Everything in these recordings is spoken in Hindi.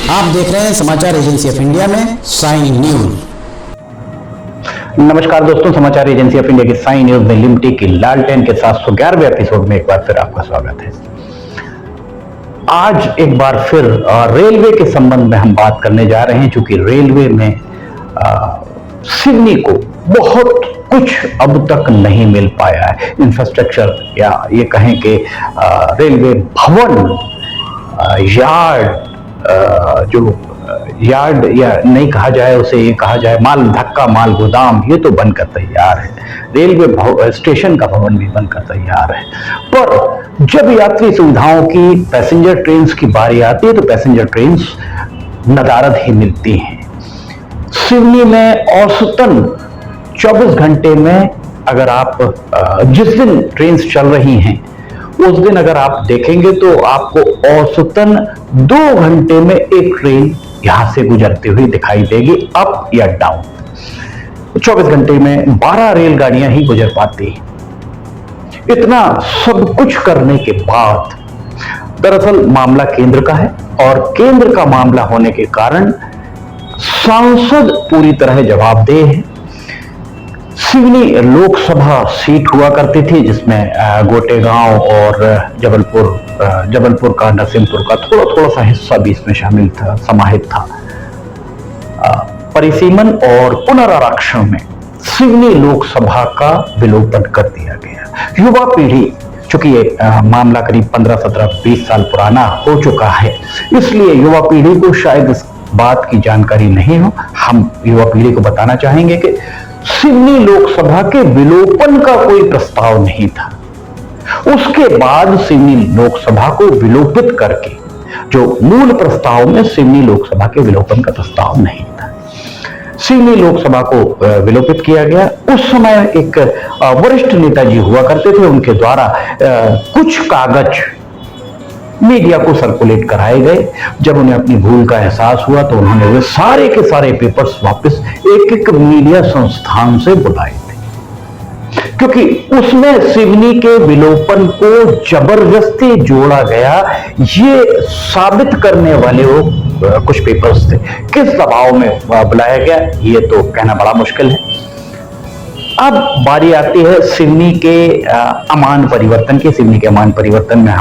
आप देख रहे हैं समाचार एजेंसी ऑफ इंडिया में साइन न्यूज। नमस्कार दोस्तों, समाचार एजेंसी ऑफ इंडिया की साइन न्यूज में लिमटी की लालटेन के 711वें एपिसोड में एक बार फिर आपका स्वागत है। आज एक बार फिर रेलवे के संबंध में हम बात करने जा रहे हैं, क्योंकि रेलवे में सिवनी को बहुत कुछ अब तक नहीं मिल पाया है। इंफ्रास्ट्रक्चर या ये कहें कि रेलवे भवन, यार्ड या नहीं कहा जाए उसे, ये कहा जाए माल धक्का माल गोदाम, ये तो बनकर तैयार है। रेलवे स्टेशन का भवन भी बनकर तैयार है। पर जब यात्री सुविधाओं की, पैसेंजर ट्रेन्स की बारी आती है तो पैसेंजर ट्रेन्स नदारद ही मिलती हैं। सिवनी में औसतन 24 घंटे में अगर आप जिस दिन ट्रेन्स चल रही हैं उस दिन अगर आप देखेंगे तो आपको औसतन 2 घंटे में एक ट्रेन यहां से गुजरती हुई दिखाई देगी, अप या डाउन। 24 घंटे में 12 रेलगाड़ियां ही गुजर पाती हैं। इतना सब कुछ करने के बाद दरअसल मामला केंद्र का है, और केंद्र का मामला होने के कारण सांसद पूरी तरह जवाबदेह है। सिवनी लोकसभा सीट हुआ करती थी जिसमें गोटेगांव और जबलपुर का, नरसिंहपुर का थोड़ा सा हिस्सा भी इसमें शामिल था, समाहित था। परिसीमन और पुनरारक्षण में सिवनी लोकसभा का विलोपन कर दिया गया। युवा पीढ़ी, चूंकि ये मामला करीब 15, 17, 20 साल पुराना हो चुका है, इसलिए युवा पीढ़ी को शायद इस बात की जानकारी नहीं हो। हम युवा पीढ़ी को बताना चाहेंगे कि सिवनी लोकसभा के विलोपन का कोई प्रस्ताव नहीं था। उसके बाद सिवनी लोकसभा को विलोपित करके, जो मूल प्रस्ताव में सिवनी लोकसभा के विलोपन का प्रस्ताव नहीं था, सिवनी लोकसभा को विलोपित किया गया। उस समय एक वरिष्ठ नेताजी हुआ करते थे, उनके द्वारा कुछ कागज मीडिया को सर्कुलेट कराए गए। जब उन्हें अपनी भूल का एहसास हुआ तो उन्होंने वे सारे के सारे पेपर्स वापस एक मीडिया संस्थान से बुलाए थे, क्योंकि उसमें सिवनी के विलोपन को जबरदस्ती जोड़ा गया, ये साबित करने वाले वो कुछ पेपर्स थे। किस दबाव में बुलाया गया ये तो कहना बड़ा मुश्किल है। अब बारी आती है सिवनी के अमान परिवर्तन की। सिवनी के अमान परिवर्तन में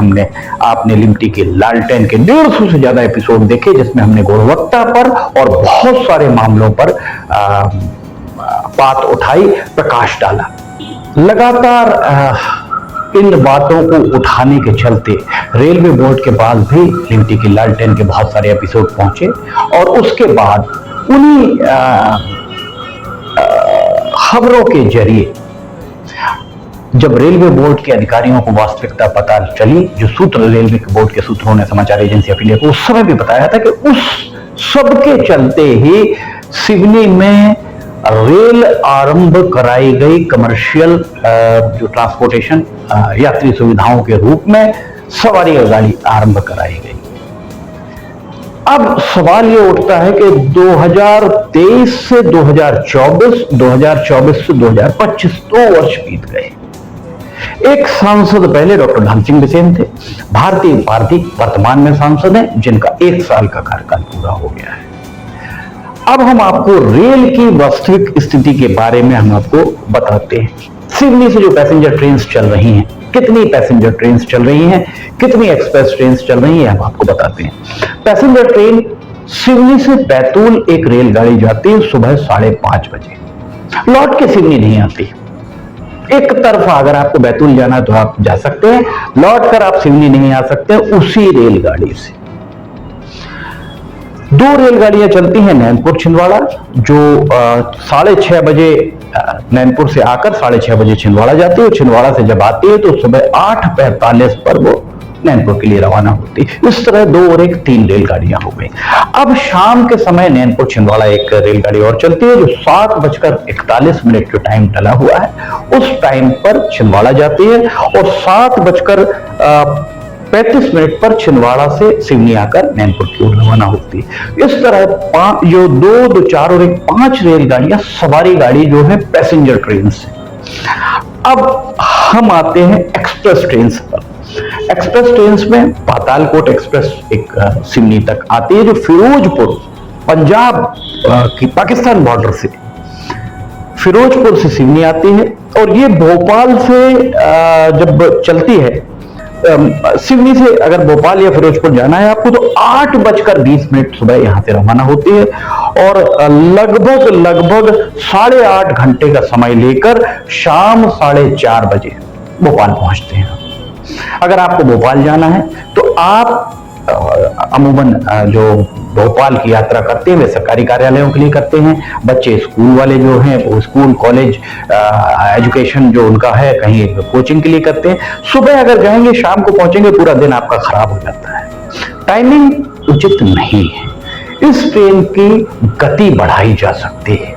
आपने लिमटी के लालटेन के 150 से ज्यादा एपिसोड देखे, जिसमें हमने गुणवत्ता पर और बहुत सारे मामलों पर बात उठाई, प्रकाश डाला। लगातार इन बातों को उठाने के चलते रेलवे बोर्ड के पास भी लिमटी की लालटेन के बहुत सारे एपिसोड पहुंचे, और उसके बाद उन्हीं खबरों के जरिए जब रेलवे बोर्ड के अधिकारियों को वास्तविकता पता चली, जो सूत्र रेलवे बोर्ड के सूत्रों ने समाचार एजेंसी ऑफ इंडिया को उस समय भी बताया था कि उस सब के चलते ही सिवनी में रेल आरंभ कराई गई, कमर्शियल जो ट्रांसपोर्टेशन यात्री सुविधाओं के रूप में सवारी गाड़ी आरंभ कराई गई। अब सवाल ये उठता है कि 2023 से 2024, 2024 से 2025 2 वर्ष बीत गए। एक सांसद पहले डॉक्टर धन सिंह बिसेन थे, भारती पारधी वर्तमान में सांसद हैं, जिनका 1 साल का कार्यकाल पूरा हो गया है। अब हम आपको रेल की वास्तविक स्थिति के बारे में हम आपको बताते हैं। सिवनी से जो पैसेंजर ट्रेन्स चल रही हैं, कितनी पैसेंजर ट्रेन्स चल रही हैं, कितनी एक्सप्रेस ट्रेन्स चल रही हैं, हम आपको बताते हैं। पैसेंजर ट्रेन सिवनी से बैतूल एक रेलगाड़ी जाती है सुबह 5:30 बजे, लौट के सिवनी नहीं आती। एक तरफा अगर आपको बैतूल जाना तो आप जा सकते हैं, लौट कर आप सिवनी नहीं आ सकते उसी रेलगाड़ी से। 2 रेलगाड़ियां चलती हैं नैनपुर छिंदवाड़ा, जो 6:30 बजे नैनपुर से आकर 6:30 बजे छिंदवाड़ा जाती है। छिंदवाड़ा से जब आती है तो सुबह 8:45 पर वो नैनपुर के लिए रवाना होती है। इस तरह 2 और 1 3 रेलगाड़ियां हो गई। अब शाम के समय नैनपुर छिंदवाड़ा एक रेलगाड़ी और चलती है, जो 7:41 जो टाइम डला हुआ है उस टाइम पर छिंदवाड़ा जाती है, और 7:35 पर छिंदवाड़ा से सिवनी आकर नैनपुर की ओर रवाना होती है। इस तरह 2, 4 और 1 5 रेलगाड़ियां सवारी गाड़ी जो है पैसेंजर ट्रेन से। अब हम आते हैं एक्सप्रेस ट्रेन पर। एक्सप्रेस ट्रेन में पातालकोट एक्सप्रेस एक सिवनी तक आती है, जो फिरोजपुर पंजाब की पाकिस्तान बॉर्डर से फिरोजपुर से सिवनी आती है। और ये भोपाल से जब चलती है, सिवनी से अगर भोपाल या फिरोजपुर जाना है आपको, तो 8:20 सुबह यहां से रवाना होती है और लगभग 8.5 घंटे का समय लेकर शाम 4:30 बजे भोपाल पहुंचते हैं। अगर आपको भोपाल जाना है तो आप अमूमन जो भोपाल की यात्रा करते हैं वे सरकारी कार्यालयों के लिए करते हैं। बच्चे स्कूल वाले जो हैं वो स्कूल कॉलेज एजुकेशन जो उनका है कहीं कोचिंग के लिए करते हैं। सुबह अगर जाएंगे शाम को पहुंचेंगे, पूरा दिन आपका खराब हो जाता है। टाइमिंग उचित नहीं है। इस ट्रेन की गति बढ़ाई जा सकती है,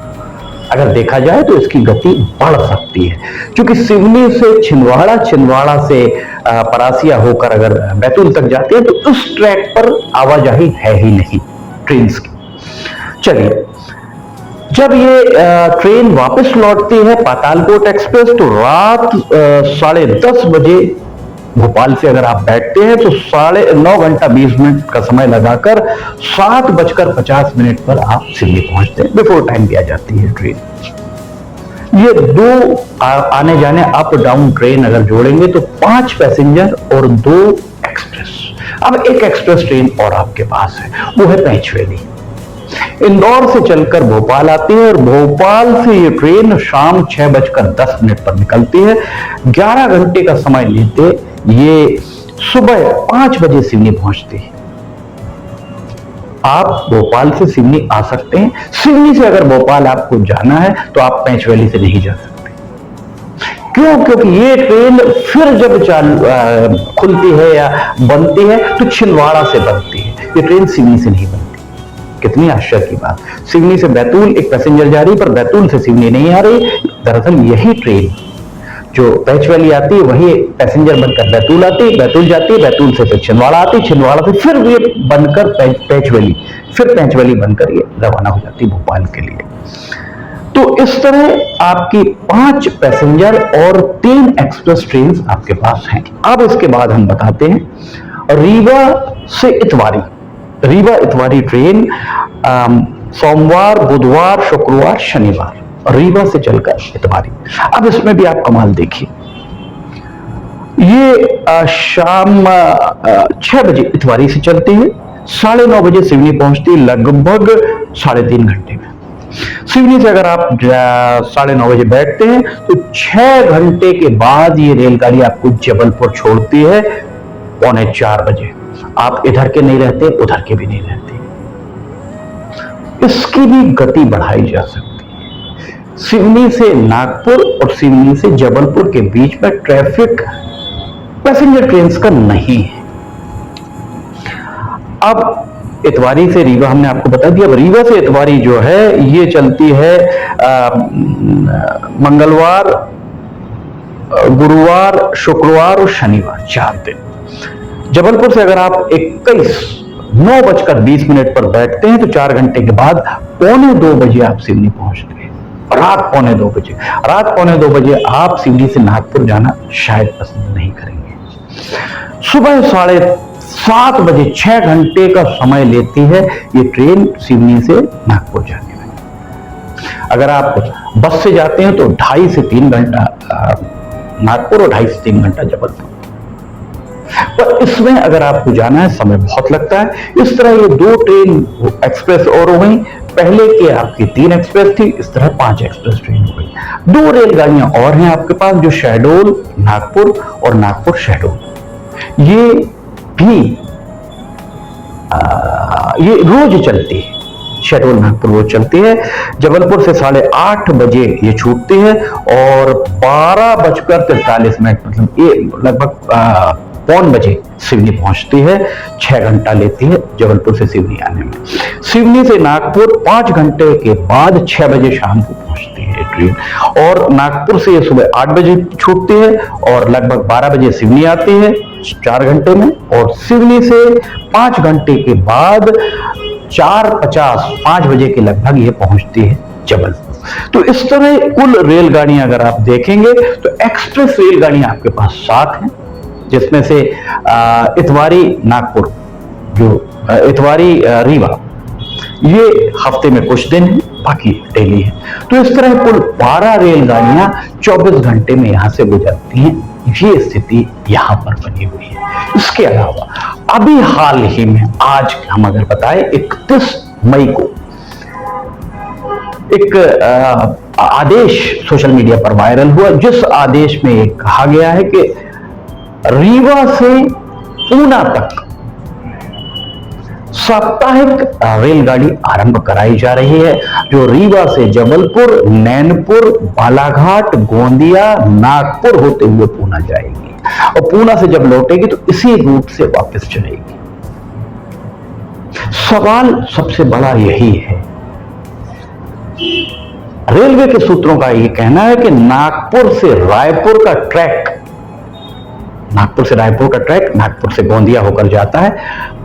अगर देखा जाए तो इसकी गति बढ़ सकती है, क्योंकि सिवनी से छिंदवाड़ा से परासिया होकर अगर बैतूल तक जाते हैं तो उस ट्रैक पर आवाजाही है ही नहीं ट्रेन की। चलिए, जब ये ट्रेन वापस लौटती है पातालकोट एक्सप्रेस, तो रात 10:30 बजे भोपाल से अगर आप बैठते हैं तो 9 घंटा 20 मिनट का समय लगाकर 7:50 पर आप सिवनी पहुंचते हैं। बिफोर टाइम दिया जाती है ट्रेन। ये 2 आने जाने अप डाउन ट्रेन अगर जोड़ेंगे तो 5 पैसेंजर और 2 एक्सप्रेस। अब एक एक्सप्रेस ट्रेन और आपके पास है, वो है पैंचवेली। इंदौर से चलकर भोपाल आती है और भोपाल से ये ट्रेन शाम 6:10 पर निकलती है। 11 घंटे का समय लेते ये सुबह 5 बजे सिवनी पहुंचती है। आप भोपाल से सिवनी आ सकते हैं। सिवनी से अगर भोपाल आपको जाना है तो आप पैंचवेली से नहीं जा सकते। क्यों? क्योंकि ये ट्रेन फिर जब खुलती है या बनती है तो छिंदवाड़ा से बनती है, ये ट्रेन सिवनी से नहीं बनती। कितनी आश्चर्य की बात। सिवनी से बैतूल एक पैसेंजर जा रही, पर बैतूल से सिवनी नहीं आ रही। दरअसल यही ट्रेन जो पैंचवेली आती है वही पैसेंजर बनकर बैतूल आती है, बैतूल जाती है, बैतूल से फिर छिंदवाड़ा आती है, छिंदवाड़ा से फिर ये बनकर पैंचवेली, फिर पैंचवेली बनकर ये रवाना हो जाती है भोपाल के लिए। तो इस तरह आपकी 5 पैसेंजर और 3 एक्सप्रेस ट्रेन आपके पास हैं। अब इसके बाद हम बताते हैं रीवा से इतवारी। रीवा इतवारी ट्रेन सोमवार, बुधवार, शुक्रवार, शनिवार रीवा से चलकर इतवारी। अब इसमें भी आप कमाल देखिए, ये शाम 6 बजे इतवारी से चलती है, 9:30 बजे सिवनी पहुंचती है, लगभग 3.5 घंटे में। सिवनी से अगर आप 9:30 बजे बैठते हैं तो 6 घंटे के बाद ये रेलगाड़ी आपको जबलपुर छोड़ती है 3:45 बजे। आप इधर के नहीं रहते, उधर के भी नहीं रहते। इसकी भी गति बढ़ाई जा सकती है। सिवनी से नागपुर और सिवनी से जबलपुर के बीच में ट्रैफिक पैसेंजर ट्रेन का नहीं है। अब इतवारी से रीवा हमने आपको बता दिया। अब रीवा से इतवारी जो है ये चलती है मंगलवार, गुरुवार, शुक्रवार और शनिवार, 4 दिन। जबलपुर से अगर आप 9:20 पर बैठते हैं तो 4 घंटे के बाद 1:45 बजे आप सिवनी पहुंचते हैं। रात 1:45 बजे, रात 1:45 बजे आप सिवनी से नागपुर जाना शायद पसंद नहीं करेंगे। सुबह 7:30 बजे 6 घंटे का समय लेती है ये ट्रेन सिवनी से नागपुर जाने में। अगर आप बस से जाते हैं तो 2.5 से 3 घंटा नागपुर और 2.5 से 3 घंटा जबलपुर। पर इसमें अगर आपको जाना है समय बहुत लगता है। इस तरह ये 2 ट्रेन एक्सप्रेस और हो गई। पहले के आपकी 3 एक्सप्रेस थी, इस तरह 5 एक्सप्रेस ट्रेन हो गई। 2 रेलगाड़ियां और हैं आपके पास जो शहडोल नागपुर और नागपुर शहडोल, ये भी ये रोज चलती है। शहडोल नागपुर रोज चलती है। जबलपुर से 8:30 बजे ये छूटती है और 12:43 मतलब ये लगभग 1:45 बजे सिवनी पहुंचती है। 6 घंटा लेती है जबलपुर से सिवनी आने में। सिवनी से नागपुर 5 घंटे के बाद 6 बजे शाम को पहुंचती है ट्रेन। और नागपुर से ये सुबह 8 बजे छूटती है और लगभग 12 बजे सिवनी आती है 4 घंटे में। और सिवनी से 5 घंटे के बाद 4:50 5 बजे के लगभग ये पहुंचती है जबलपुर। तो इस तरह कुल रेलगाड़ियां अगर आप देखेंगे तो एक्सप्रेस रेलगाड़ियां आपके पास 7 हैं जिसमें से इतवारी नागपुर, जो इतवारी रीवा, ये हफ्ते में कुछ दिन है, बाकी डेली है। तो इस तरह कुल 12 रेलगाड़ियां 24 घंटे में यहां से गुजरती हैं। ये स्थिति यहां पर बनी हुई है। इसके अलावा अभी हाल ही में, आज हम अगर बताएं, 31 मई को एक आदेश सोशल मीडिया पर वायरल हुआ, जिस आदेश में कहा गया है कि रीवा से ऊना तक साप्ताहिक रेलगाड़ी आरंभ कराई जा रही है, जो रीवा से जबलपुर, नैनपुर, बालाघाट, गोंदिया, नागपुर होते हुए पूना जाएगी और पूना से जब लौटेगी तो इसी रूट से वापस चलेगी। सवाल सबसे बड़ा यही है, रेलवे के सूत्रों का यह कहना है कि नागपुर से रायपुर का ट्रैक नागपुर से गोंदिया होकर जाता है।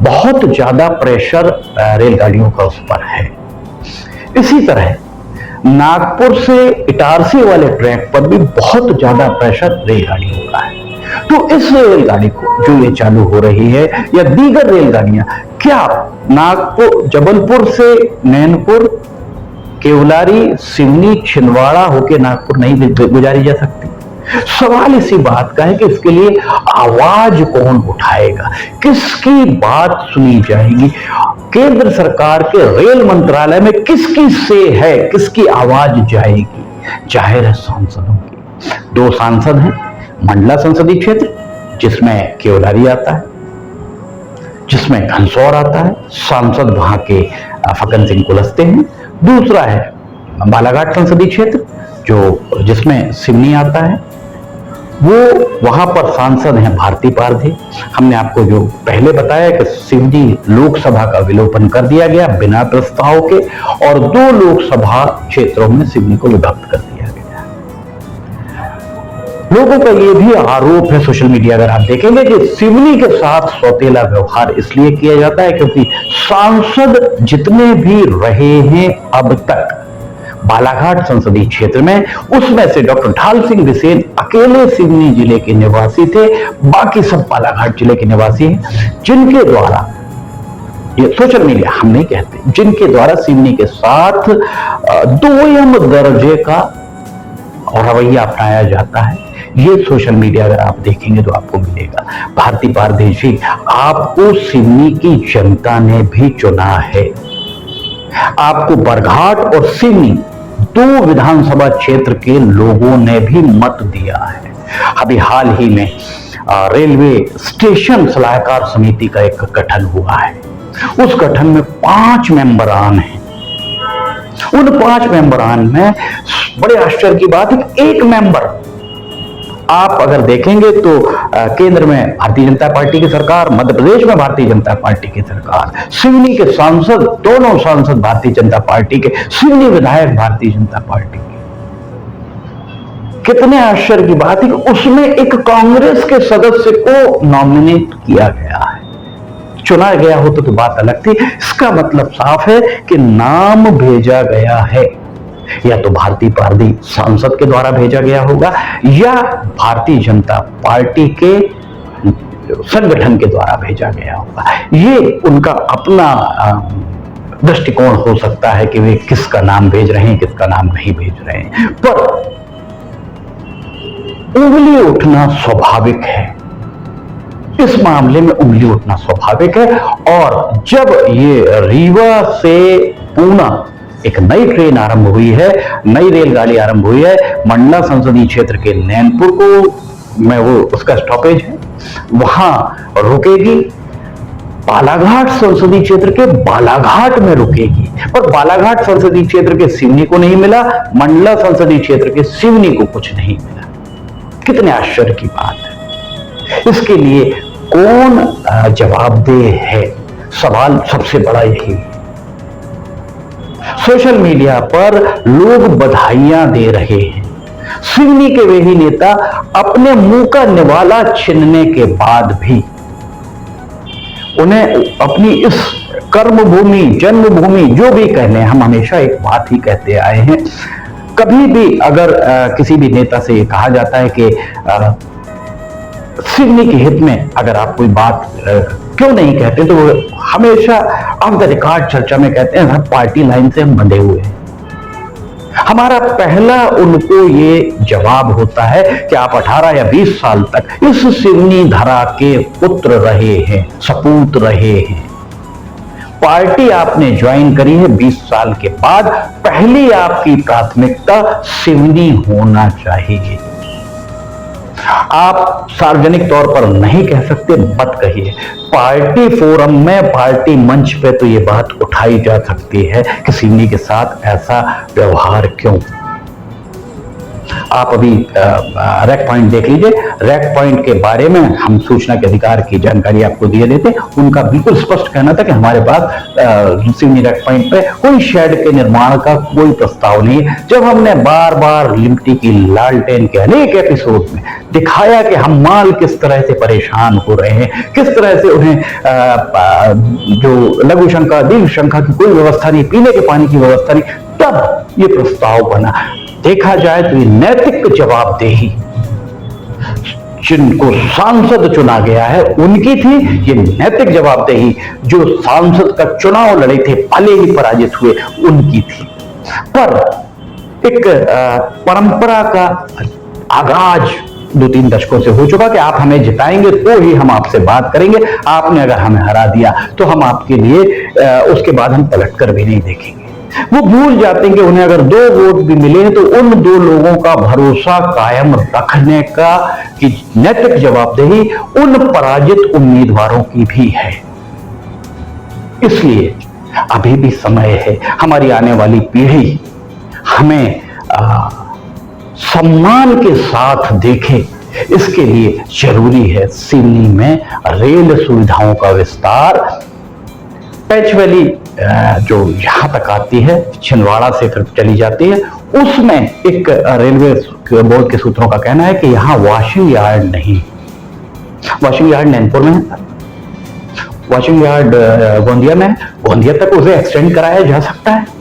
बहुत ज्यादा प्रेशर रेलगाड़ियों का उस पर है। इसी तरह नागपुर से इटारसी वाले ट्रैक पर भी बहुत ज्यादा प्रेशर रेलगाड़ियों का है। तो इस रेलगाड़ी को जो ये चालू हो रही है या दीगर रेलगाड़ियां, क्या नागपुर, जबलपुर से नैनपुर, केवलारी, सिवनी, छिंदवाड़ा होकर नागपुर नहीं गुजारी जा सकती? सवाल इसी बात का है कि इसके लिए आवाज कौन उठाएगा, किसकी बात सुनी जाएगी? केंद्र सरकार के रेल मंत्रालय में किसकी से है, किसकी आवाज जाएगी? जाहिर है सांसदों की। 2 सांसद हैं मंडला संसदीय क्षेत्र, जिसमें केवलारी आता है, जिसमें घनसौर आता है, सांसद वहां के फक्कन सिंह कुलस्ते हैं। दूसरा है बालाघाट संसदीय क्षेत्र, जो जिसमें सिवनी आता है, वो वहां पर सांसद हैं भारती पारधी। हमने आपको जो पहले बताया कि सिवनी लोकसभा का विलोपन कर दिया गया बिना प्रस्ताव के, और 2 लोकसभा क्षेत्रों में सिवनी को विभक्त कर दिया गया। लोगों का यह भी आरोप है, सोशल मीडिया अगर आप देखेंगे, कि सिवनी के साथ सौतेला व्यवहार इसलिए किया जाता है क्योंकि सांसद जितने भी रहे हैं अब तक बालाघाट संसदीय क्षेत्र में, उसमें से डॉक्टर ढाल सिंह बिसेन अकेले सिवनी जिले के निवासी थे, बाकी सब बालाघाट जिले के निवासी हैं, जिनके द्वारा, ये सोशल मीडिया हम नहीं कहते, जिनके द्वारा सिवनी के साथ दोयम दर्जे का रवैया अपनाया जाता है। ये सोशल मीडिया अगर आप देखेंगे तो आपको मिलेगा। भारती पारधी जी, आपको सिवनी की जनता ने भी चुना है, आपको बरघाट और सिवनी 2 विधानसभा क्षेत्र के लोगों ने भी मत दिया है। अभी हाल ही में रेलवे स्टेशन सलाहकार समिति का एक गठन हुआ है। उस गठन में 5 मेंबरान हैं। उन 5 मेंबरान में बड़े आश्चर्य की बात है, एक मेंबर आप अगर देखेंगे तो केंद्र में भारतीय जनता पार्टी की सरकार, मध्य प्रदेश में भारतीय जनता पार्टी की सरकार, सिवनी के सांसद, दोनों सांसद भारतीय जनता पार्टी के, सिवनी विधायक भारतीय जनता पार्टी के। कितने आश्चर्य की बात है कि उसमें एक कांग्रेस के सदस्य को नॉमिनेट किया गया है। चुना गया होता तो बात अलग थी। इसका मतलब साफ है कि नाम भेजा गया है, या तो भारती पारधी सांसद के द्वारा भेजा गया होगा, या भारतीय जनता पार्टी के संगठन के द्वारा भेजा गया होगा। ये उनका अपना दृष्टिकोण हो सकता है कि वे किसका नाम भेज रहे हैं, किसका नाम नहीं भेज रहे हैं, पर उंगली उठना स्वाभाविक है। इस मामले में उंगली उठना स्वाभाविक है। और जब ये रीवा से पूना एक नई ट्रेन आरंभ हुई है, नई रेलगाड़ी आरंभ हुई है, मंडला संसदीय क्षेत्र के नैनपुर को में वो उसका स्टॉपेज है, वहां रुकेगी। बालाघाट संसदीय क्षेत्र के बालाघाट में रुकेगी, पर बालाघाट संसदीय क्षेत्र के सिवनी को नहीं मिला, मंडला संसदीय क्षेत्र के सिवनी को कुछ नहीं मिला। कितने आश्चर्य की बात है। इसके लिए कौन जवाबदेह है? सवाल सबसे बड़ा यही है। सोशल मीडिया पर लोग बधाइयां दे रहे हैं। सिवनी के वे ही नेता अपने मुंह का निवाला छीनने के बाद भी उन्हें अपनी इस कर्मभूमि, जन्मभूमि, जो भी कहने, हम हमेशा एक बात ही कहते आए हैं, कभी भी अगर किसी भी नेता से ये कहा जाता है कि सिवनी के हित में अगर आप कोई बात क्यों नहीं कहते, तो वो हमेशा ऑफ द रिकॉर्ड चर्चा में कहते हैं हर पार्टी लाइन से हम बंधे हुए हैं। हमारा पहला उनको ये जवाब होता है कि आप 18 या 20 साल तक इस सिवनी धरा के पुत्र रहे हैं, सपूत रहे हैं। पार्टी आपने ज्वाइन करी है 20 साल के बाद, पहली आपकी प्राथमिकता सिवनी होना चाहिए। आप सार्वजनिक तौर पर नहीं कह सकते, मत कहिए। पार्टी फोरम में, पार्टी मंच पे तो ये बात उठाई जा सकती है कि सिवनी के साथ ऐसा व्यवहार क्यों। आप अभी रैक पॉइंट देख लीजिए। रैक पॉइंट के बारे में हम सूचना के अधिकार की जानकारी आपको दिए देते। उनका बिल्कुल स्पष्ट कहना था कि हमारे पास सिवनी रैक पॉइंट पे कोई शेड के निर्माण का कोई प्रस्ताव नहीं है। जब हमने बार बार लिमटी की लालटेन के अनेक एपिसोड में दिखाया कि हम माल किस तरह से परेशान हो रहे हैं, किस तरह से उन्हें जो लघु शंका, दीर्घ शंका की कोई व्यवस्था नहीं, पीने के पानी की व्यवस्था नहीं, तब ये प्रस्ताव बना। देखा जाए तो ये नैतिक जवाबदेही जिनको सांसद चुना गया है उनकी थी। ये नैतिक जवाबदेही जो सांसद का चुनाव लड़े थे, भले ही पराजित हुए, उनकी थी। पर एक परंपरा का आगाज 2-3 दशकों से हो चुका कि आप हमें जिताएंगे तो ही हम आपसे बात करेंगे, आपने अगर हमें हरा दिया तो हम आपके लिए उसके बाद हम पलट कर भी नहीं देखेंगे। वो भूल जाते हैं कि उन्हें अगर 2 वोट भी मिले तो उन 2 लोगों का भरोसा कायम रखने का की नैतिक जवाबदेही उन पराजित उम्मीदवारों की भी है। इसलिए अभी भी समय है, हमारी आने वाली पीढ़ी हमें सम्मान के साथ देखे, इसके लिए जरूरी है सिवनी में रेल सुविधाओं का विस्तार। पैच वैली जो यहां तक आती है, छिंदवाड़ा से फिर चली जाती है, उसमें एक रेलवे बोर्ड के सूत्रों का कहना है कि यहां वॉशिंग यार्ड नहीं, वॉशिंग यार्ड नैनपुर में है, वॉशिंग यार्ड गोंदिया में है, गोंदिया तक उसे एक्सटेंड कराया जा सकता है।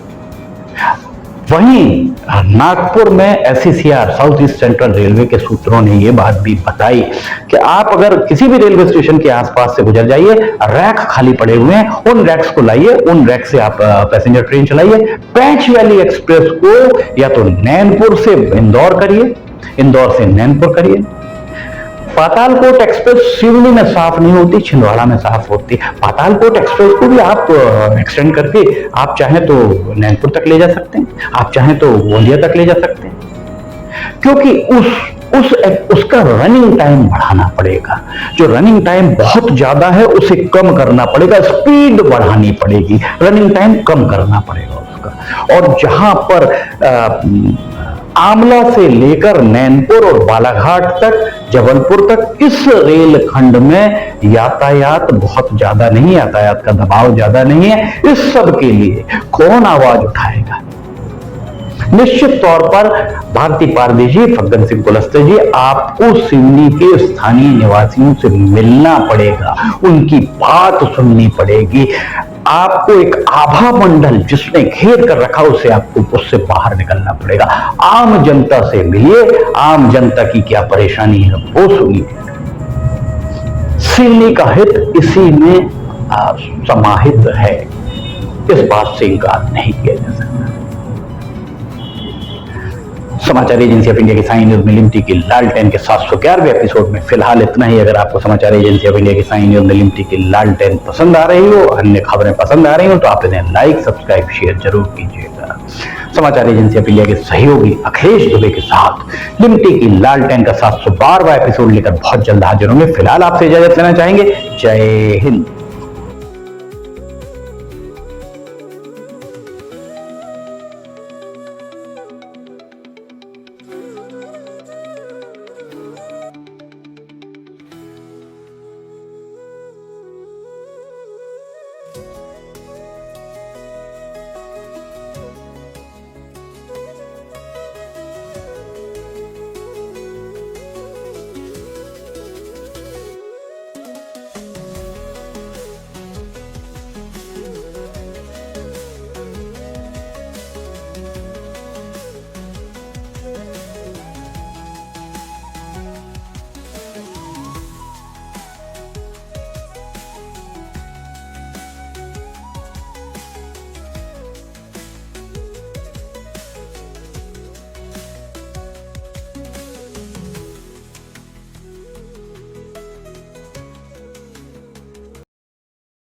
वहीं नागपुर में SECR, south east central railway के सूत्रों ने यह बात भी बताई कि आप अगर किसी भी रेलवे स्टेशन के आसपास से गुजर जाइए, रैक खाली पड़े हुए हैं, उन रैक्स को लाइए, उन रैक से आप पैसेंजर ट्रेन चलाइए। पैच वैली एक्सप्रेस को या तो नैनपुर से इंदौर करिए, इंदौर से नैनपुर करिए। पातालकोट एक्सप्रेस सिवनी में साफ नहीं होती, छिंदवाड़ा में साफ होती। पातालकोट एक्सप्रेस को भी आप एक्सटेंड करके आप चाहें तो नैनपुर तक ले जा सकते हैं, आप चाहें तो गोंदिया तक ले जा सकते हैं, क्योंकि उसका रनिंग टाइम बढ़ाना पड़ेगा। जो रनिंग टाइम बहुत ज्यादा है उसे कम करना पड़ेगा, स्पीड बढ़ानी पड़ेगी, रनिंग टाइम कम करना पड़ेगा उसका। और जहां पर आमला से लेकर नैनपुर और बालाघाट तक, जबलपुर तक, इस रेल खंड में यातायात बहुत ज्यादा नहीं, यातायात का दबाव ज्यादा नहीं है। इस सब के लिए कौन आवाज उठाएगा? निश्चित तौर पर भारती पारदी जी, फग्गन सिंह कुलस्ते जी, आपको सिवनी के स्थानीय निवासियों से मिलना पड़ेगा, उनकी बात सुननी पड़ेगी। आपको एक आभा मंडल जिसने घेर कर रखा उसे आपको उससे बाहर निकलना पड़ेगा। आम जनता से मिलिए, आम जनता की क्या परेशानी है वो सुनिए। सिवनी का हित इसी में समाहित है, इस बात से इनकार नहीं किया जा सकता। समाचार एजेंसी ऑफ इंडिया की साइन न्यूज में लिमटी की लालटेन के 711वें एपिसोड में फिलहाल इतना ही। अगर आपको समाचार एजेंसी ऑफ इंडिया की साइन न्यूज में लिमटी की लालटेन पसंद आ रही हो, अन्य खबरें पसंद आ रही हो, तो आप इन्हें लाइक, सब्सक्राइब, शेयर जरूर कीजिएगा। समाचार एजेंसी ऑफ इंडिया के सहयोगी अखिलेश दुबे के साथ लिमटी की लालटेन का 712वां एपिसोड लेकर बहुत जल्द हाजिर होंगे। फिलहाल आपसे इजाजत लेना चाहेंगे। जय हिंद।